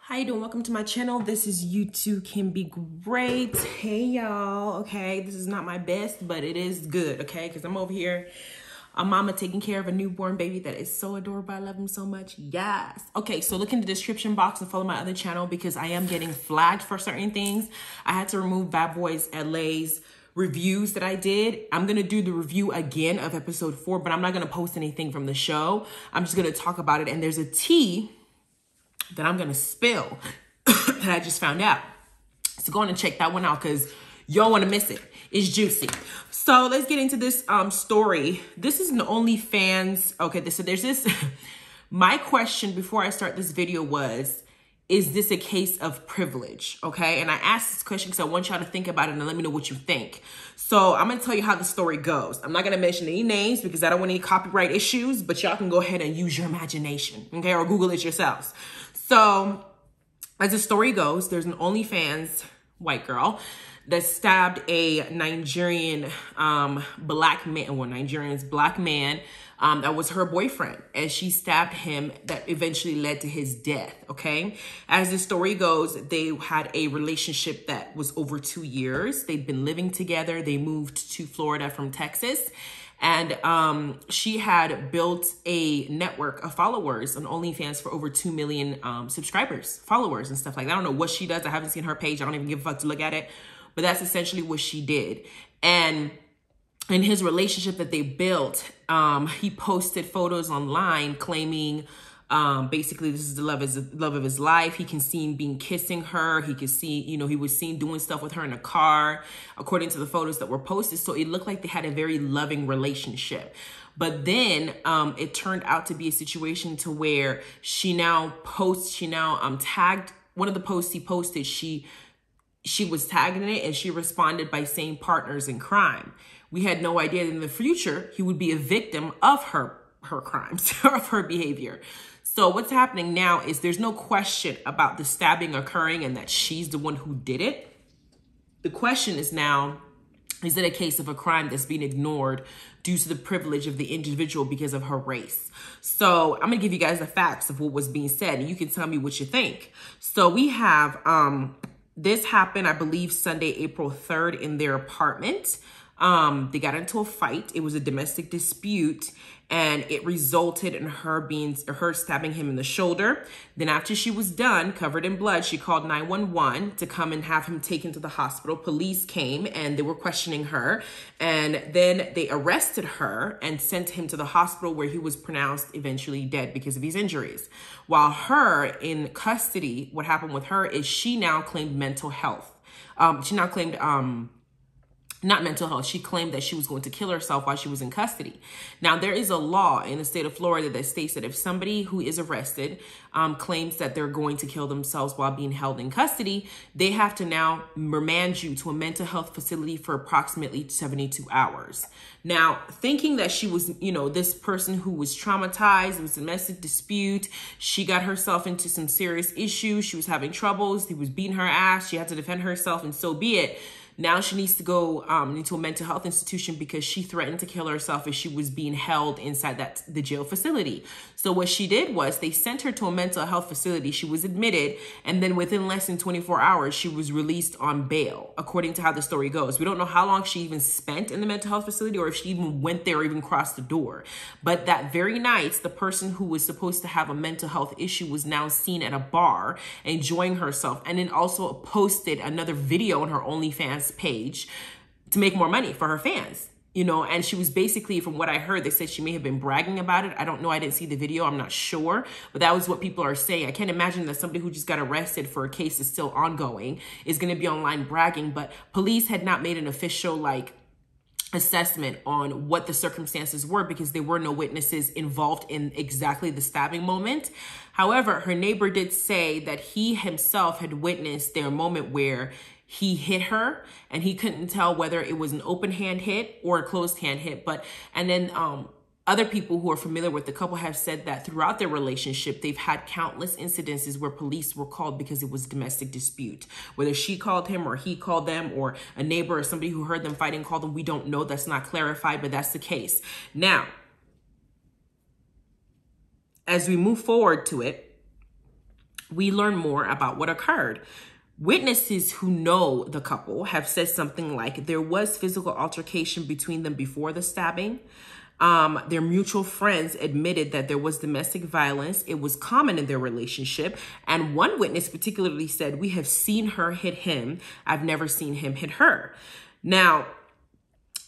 How you doing? Welcome to my channel. This is You Too Can Be Great. Hey y'all. Okay, this is not my best, but it is good, okay? Because I'm over here, a mama taking care of a newborn baby that is so adorable. I love him so much. Yes. Okay, so look in the description box and follow my other channel because I am getting flagged for certain things. I had to remove Bad Boys LA's reviews that I did. I'm gonna do the review again of episode 4, but I'm not gonna post anything from the show. I'm just gonna talk about it, and there's a tea that I'm gonna spill that I just found out. So go on and check that one out because you don't wanna miss it. It's juicy. So let's get into this story. This is an OnlyFans. Okay, so there's this. My question before I start this video was, is this a case of privilege? Okay, and I asked this question because I want y'all to think about it and let me know what you think. So I'm gonna tell you how the story goes. I'm not gonna mention any names because I don't want any copyright issues, but y'all can go ahead and use your imagination, okay, or Google it yourselves. So as the story goes, there's an OnlyFans white girl that stabbed a Nigerian black man, well, Nigerian's black man, that was her boyfriend, and she stabbed him. That eventually led to his death, okay? As the story goes, they had a relationship that was over 2 years. They'd been living together. They moved to Florida from Texas. And she had built a network of followers on OnlyFans for over 2 million subscribers, followers and stuff like that. I don't know what she does. I haven't seen her page. I don't even give a fuck to look at it. But that's essentially what she did. And in his relationship that they built, he posted photos online claiming basically this is the love of his life. He can see him being kissing her. He could see, you know, he was seen doing stuff with her in a car, according to the photos that were posted. So it looked like they had a very loving relationship. But then it turned out to be a situation to where she now tagged one of the posts he posted. She was tagging it and she responded by saying partners in crime. We had no idea that in the future he would be a victim of her crimes, of her behavior. So what's happening now is there's no question about the stabbing occurring and that she's the one who did it. The question is now, is it a case of a crime that's being ignored due to the privilege of the individual because of her race? So I'm gonna give you guys the facts of what was being said and you can tell me what you think. So we have, this happened, I believe, Sunday, April 3rd in their apartment. They got into a fight. It was a domestic dispute and it resulted in her stabbing him in the shoulder. Then after she was done, covered in blood, she called 911 to come and have him taken to the hospital. Police came and they were questioning her. And then they arrested her and sent him to the hospital where he was pronounced eventually dead because of his injuries. While her in custody, what happened with her is she now claimed mental health. She now claimed, not mental health. She claimed that she was going to kill herself while she was in custody. Now, there is a law in the state of Florida that states that if somebody who is arrested claims that they're going to kill themselves while being held in custody, they have to now remand you to a mental health facility for approximately 72 hours. Now, thinking that she was, you know, this person who was traumatized, it was a domestic dispute, she got herself into some serious issues, she was having troubles, he was beating her ass, she had to defend herself, and so be it. Now she needs to go into a mental health institution because she threatened to kill herself as she was being held inside the jail facility. So what she did was they sent her to a mental health facility. She was admitted, and then within less than 24 hours, she was released on bail, according to how the story goes. We don't know how long she even spent in the mental health facility or if she even went there or even crossed the door. But that very night, the person who was supposed to have a mental health issue was now seen at a bar enjoying herself, and then also posted another video on her OnlyFans page to make more money for her fans, you know. And she was basically, from what I heard, they said she may have been bragging about it. I don't know. I didn't see the video. I'm not sure, but that was what people are saying. I can't imagine that somebody who just got arrested for a case that's still ongoing is going to be online bragging, but police had not made an official assessment on what the circumstances were because there were no witnesses involved in exactly the stabbing moment. However, her neighbor did say that he himself had witnessed their moment where he hit her and he couldn't tell whether it was an open hand hit or a closed hand hit. And then other people who are familiar with the couple have said that throughout their relationship, they've had countless incidences where police were called because it was a domestic dispute. Whether she called him or he called them or a neighbor or somebody who heard them fighting called them, we don't know. That's not clarified, but that's the case. Now, as we move forward to it, we learn more about what occurred. Witnesses who know the couple have said something like there was physical altercation between them before the stabbing. Their mutual friends admitted that there was domestic violence. It was common in their relationship. And one witness particularly said, "We have seen her hit him. I've never seen him hit her." Now,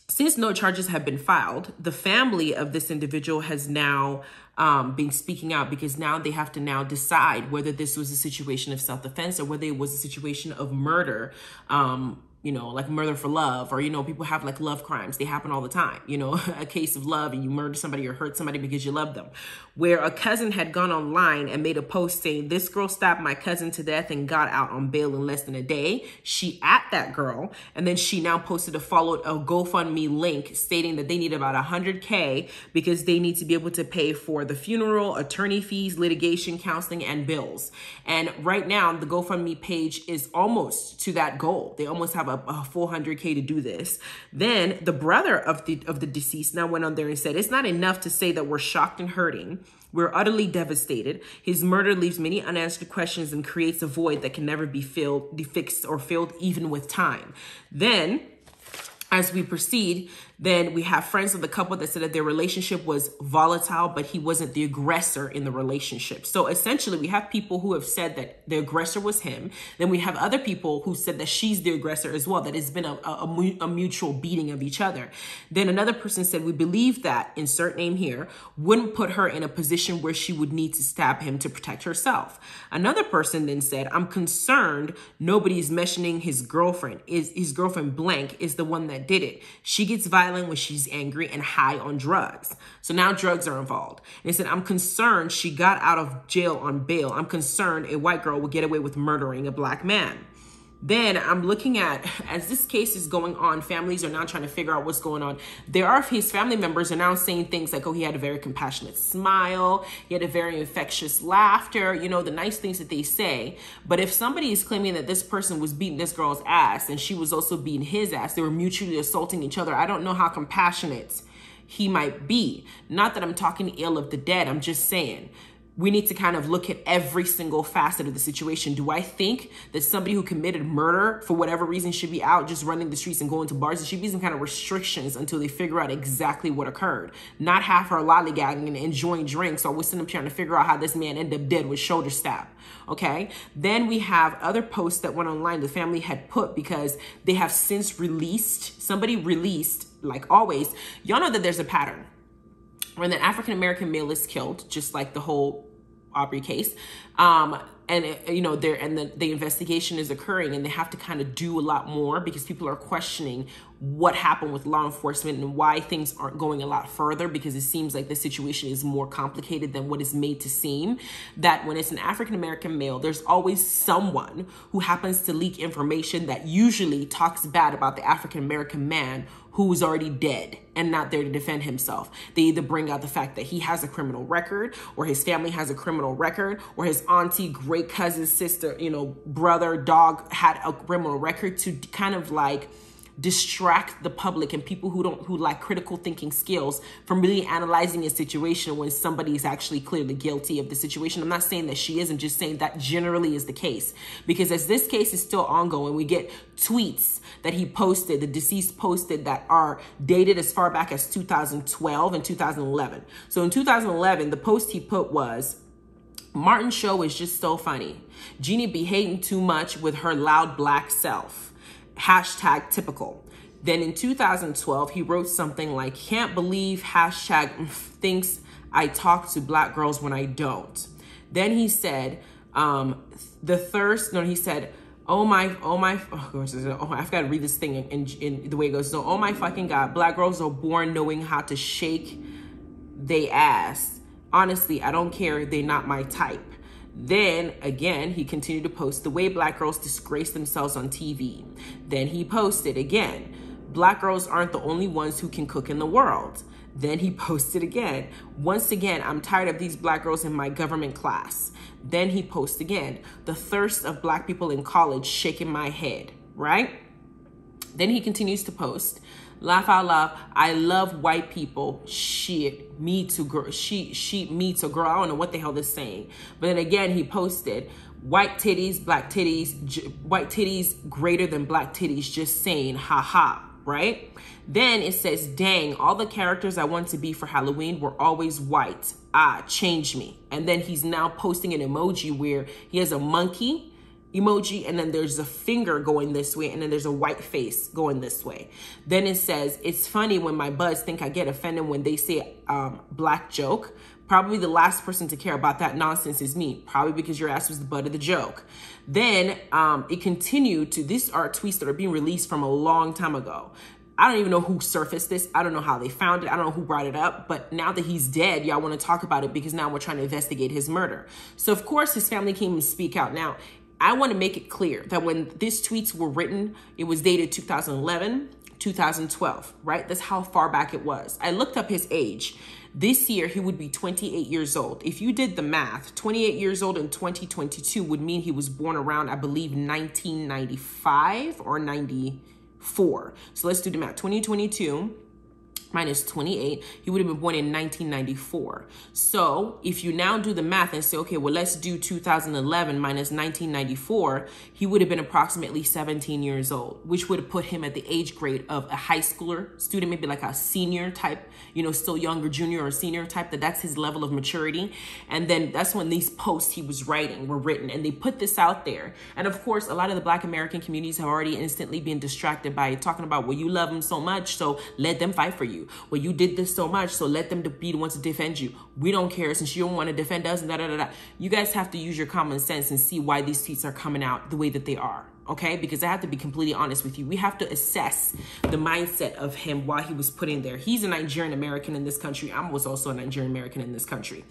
since no charges have been filed, the family of this individual has now been speaking out, because now they have to now decide whether this was a situation of self-defense or whether it was a situation of murder. You know, like murder for love, or, you know, people have like love crimes. They happen all the time. You know, a case of love and you murder somebody or hurt somebody because you love them. Where a cousin had gone online and made a post saying, "This girl stabbed my cousin to death and got out on bail in less than a day." She at that girl. And then she now posted a GoFundMe link stating that they need about 100K because they need to be able to pay for the funeral, attorney fees, litigation, counseling, and bills. And right now the GoFundMe page is almost to that goal. They almost have a full 100K to do this. Then the brother of the deceased now went on there and said, "It's not enough to say that we're shocked and hurting. We're utterly devastated. His murder leaves many unanswered questions and creates a void that can never be fixed or filled even with time." Then, as we proceed, then we have friends of the couple that said that their relationship was volatile, but he wasn't the aggressor in the relationship. So essentially, we have people who have said that the aggressor was him. Then we have other people who said that she's the aggressor as well, that it's been a mutual beating of each other. Then another person said, "We believe that," insert name here, "wouldn't put her in a position where she would need to stab him to protect herself." Another person then said, "I'm concerned nobody's mentioning his girlfriend. His girlfriend blank is the one that did it. She gets violent when she's angry and high on drugs." So now drugs are involved. And they said, "I'm concerned she got out of jail on bail. I'm concerned a white girl would get away with murdering a black man." Then I'm looking at, as this case is going on, families are now trying to figure out what's going on. His family members are now saying things like, "Oh, he had a very compassionate smile. He had a very infectious laughter," you know, the nice things that they say. But if somebody is claiming that this person was beating this girl's ass and she was also beating his ass, they were mutually assaulting each other, I don't know how compassionate he might be. Not that I'm talking ill of the dead. I'm just saying, we need to kind of look at every single facet of the situation. Do I think that somebody who committed murder for whatever reason should be out just running the streets and going to bars? There should be some kind of restrictions until they figure out exactly what occurred. Not have her lollygagging and enjoying drinks or we're sitting up trying to figure out how this man ended up dead with shoulder stab. Okay. Then we have other posts that went online the family had put because they have since released, somebody released, like always, y'all know that there's a pattern. When an African-American male is killed, just like the whole Aubrey case, the investigation is occurring and they have to kind of do a lot more because people are questioning what happened with law enforcement and why things aren't going a lot further, because it seems like the situation is more complicated than what is made to seem. That when it's an African-American male, there's always someone who happens to leak information that usually talks bad about the African-American man who is already dead and not there to defend himself. They either bring out the fact that he has a criminal record or his family has a criminal record or his auntie, great cousin, sister, brother, dog had a criminal record to kind of like distract the public and people who lack critical thinking skills from really analyzing a situation when somebody is actually clearly guilty of the situation. I'm not saying that she isn't, just saying that generally is the case. Because as this case is still ongoing, we get tweets that he posted, the deceased posted, that are dated as far back as 2012 and 2011. So in 2011, the post he put was, "Martin's show is just so funny. Jeannie be hating too much with her loud black self. Hashtag typical." Then in 2012, he wrote something like, "Can't believe hashtag thinks I talk to black girls when I don't." Then he said, he said, I've got to read this thing in the way it goes. So, "Oh my fucking God, black girls are born knowing how to shake they ass. Honestly, I don't care. They not my type." Then again, he continued to post, "The way black girls disgrace themselves on TV." Then he posted again, "Black girls aren't the only ones who can cook in the world." Then he posted again, "Once again, I'm tired of these black girls in my government class." Then he posted again, "The thirst of black people in college shaking my head," right? Then he continues to post, "Laugh out loud, I love white people. Shit, me too, girl. Me too, girl." I don't know what the hell this is saying. But then again, he posted, white titties, black titties, white titties greater than black titties, just saying, haha, right? Then it says, dang, all the characters I want to be for Halloween were always white. Ah, change me. And then he's now posting an emoji where he has a monkey emoji, and then there's a finger going this way, and then there's a white face going this way. Then it says, it's funny when my buds think I get offended when they say black joke. Probably the last person to care about that nonsense is me, probably because your ass was the butt of the joke. Then it continued to, these are tweets that are being released from a long time ago. I don't even know who surfaced this. I don't know how they found it. I don't know who brought it up. But now that he's dead, y'all want to talk about it because now we're trying to investigate his murder. So of course his family came and speak out. Now, I want to make it clear that when these tweets were written, it was dated 2011, 2012, right? That's how far back it was. I looked up his age. This year, he would be 28 years old. If you did the math, 28 years old in 2022 would mean he was born around, I believe, 1995 or 94. So let's do the math. 2022 minus 28, he would have been born in 1994. So if you now do the math and say, okay, well, let's do 2011 minus 1994, he would have been approximately 17 years old, which would have put him at the age grade of a high schooler student, maybe like a senior type, you know, still younger, junior or senior type, that's his level of maturity. And then that's when these posts he was writing were written, and they put this out there. And of course, a lot of the Black American communities have already instantly been distracted by talking about, well, you love them so much, so let them fight for you. Well, you did this so much, so let them be the ones to defend you. We don't care since you don't want to defend us, and da da da da. You guys have to use your common sense and see why these tweets are coming out the way that they are, okay? Because I have to be completely honest with you. We have to assess the mindset of him while he was put in there. He's a Nigerian American in this country. I was also a Nigerian American in this country.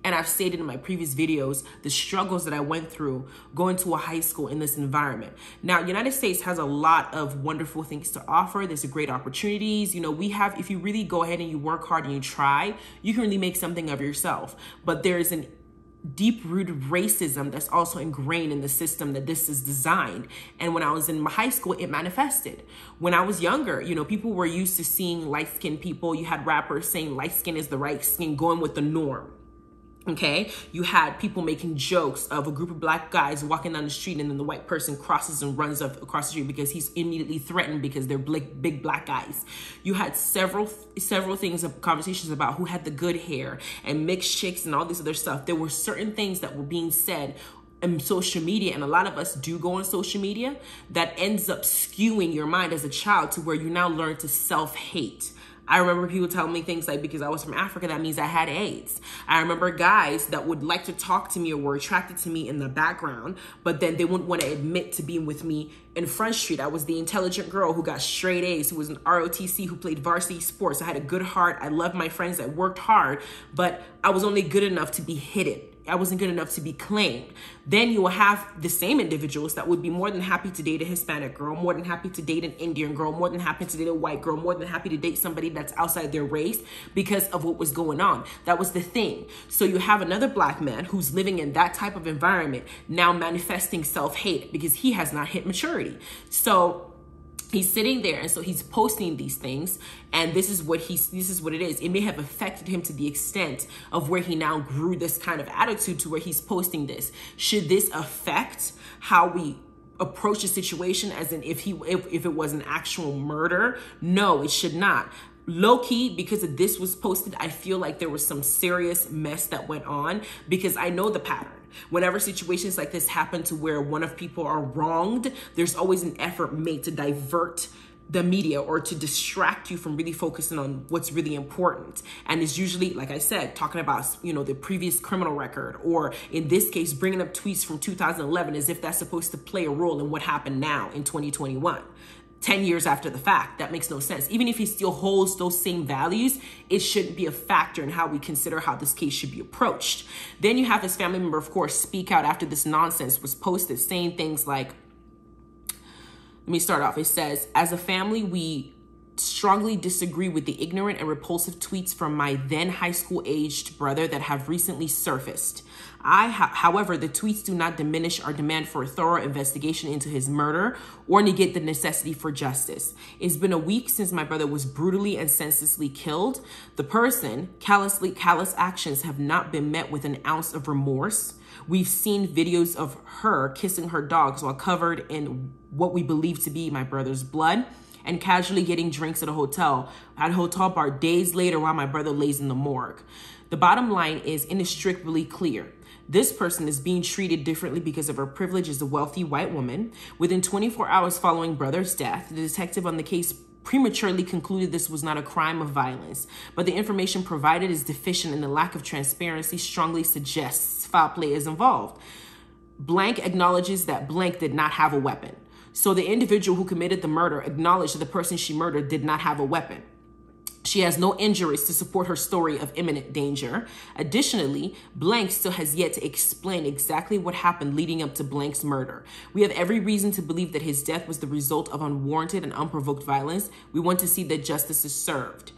And I've stated in my previous videos the struggles that I went through going to a high school in this environment. Now, United States has a lot of wonderful things to offer. There's great opportunities. You know, we have, if you really go ahead and you work hard and you try, you can really make something of yourself. But there's an deep-rooted racism that's also ingrained in the system that this is designed. And when I was in high school, it manifested. When I was younger, you know, people were used to seeing light-skinned people. You had rappers saying light skin is the right skin, going with the norm. Okay, you had people making jokes of a group of Black guys walking down the street, and then the white person crosses and runs up across the street because he's immediately threatened because they're big Black guys. You had several things of conversations about who had the good hair and mixed chicks and all this other stuff. There were certain things that were being said in social media, and a lot of us do go on social media, that ends up skewing your mind as a child to where you now learn to self-hate. I remember people telling me things like, because I was from Africa, that means I had AIDS. I remember guys that would like to talk to me or were attracted to me in the background, but then they wouldn't want to admit to being with me in Front Street. I was the intelligent girl who got straight A's, who was an ROTC, who played varsity sports. I had a good heart. I loved my friends. I worked hard, but I was only good enough to be hidden. I wasn't good enough to be claimed. Then you will have the same individuals that would be more than happy to date a Hispanic girl, more than happy to date an Indian girl, more than happy to date a white girl, more than happy to date somebody that's outside their race because of what was going on. That was the thing. So you have another Black man who's living in that type of environment now manifesting self-hate because he has not hit maturity. So he's sitting there, and so he's posting these things, and this is what it is. It may have affected him to the extent of where he now grew this kind of attitude to where he's posting this. Should this affect how we approach the situation, as in if it was an actual murder? No, it should not. Low-key, because of this was posted, I feel like there was some serious mess that went on, because I know the pattern. Whenever situations like this happen to where one of people are wronged, there's always an effort made to divert the media or to distract you from really focusing on what's really important. And it's usually, like I said, talking about, you know, the previous criminal record, or in this case, bringing up tweets from 2011 as if that's supposed to play a role in what happened now in 2021. 10 years after the fact. That makes no sense. Even if he still holds those same values, it shouldn't be a factor in how we consider how this case should be approached. Then you have his family member, of course, speak out after this nonsense was posted, saying things like, let me start off. It says, as a family, we strongly disagree with the ignorant and repulsive tweets from my then high school aged brother that have recently surfaced. However, the tweets do not diminish our demand for a thorough investigation into his murder or negate the necessity for justice. It's been a week since my brother was brutally and senselessly killed. The person, callous actions have not been met with an ounce of remorse. We've seen videos of her kissing her dogs while covered in what we believe to be my brother's blood, and casually getting drinks at a hotel bar days later while my brother lays in the morgue. The bottom line is inextricably clear. This person is being treated differently because of her privilege as a wealthy white woman. Within 24 hours following brother's death, the detective on the case prematurely concluded this was not a crime of violence, but the information provided is deficient and the lack of transparency strongly suggests foul play is involved. Blank acknowledges that blank did not have a weapon. So the individual who committed the murder acknowledged that the person she murdered did not have a weapon. She has no injuries to support her story of imminent danger. Additionally, blank still has yet to explain exactly what happened leading up to blank's murder. We have every reason to believe that his death was the result of unwarranted and unprovoked violence. We want to see that justice is served.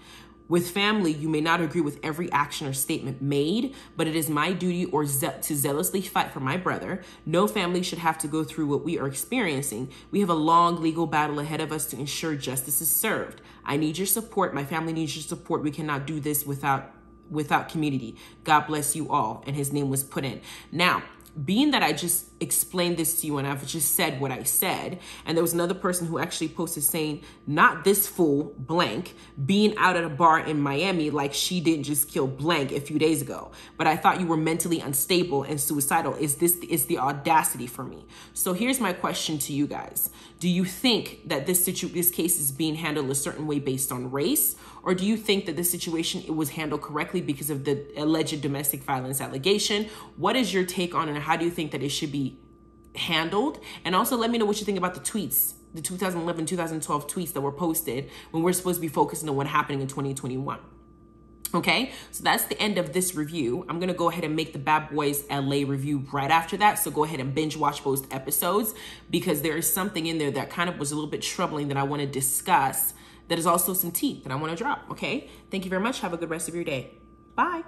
With family, you may not agree with every action or statement made, but it is my duty to zealously fight for my brother. No family should have to go through what we are experiencing. We have a long legal battle ahead of us to ensure justice is served. I need your support. My family needs your support. We cannot do this without community. God bless you all. And his name was put in. Now, being that I just explained this to you and I've just said what I said, and there was another person who actually posted saying, not this fool, blank, being out at a bar in Miami like she didn't just kill blank a few days ago, but I thought you were mentally unstable and suicidal. Is the audacity for me? So here's my question to you guys. Do you think that this case is being handled a certain way based on race? Or do you think that this situation it was handled correctly because of the alleged domestic violence allegation? What is your take on it, and how do you think that it should be handled? And also let me know what you think about the tweets, the 2011, 2012 tweets that were posted when we're supposed to be focusing on what happened in 2021. Okay, so that's the end of this review. I'm gonna go ahead and make the Bad Boys LA review right after that. So go ahead and binge watch both episodes because there is something in there that kind of was a little bit troubling that I wanna discuss. That is also some tea that I wanna drop, okay? Thank you very much. Have a good rest of your day. Bye.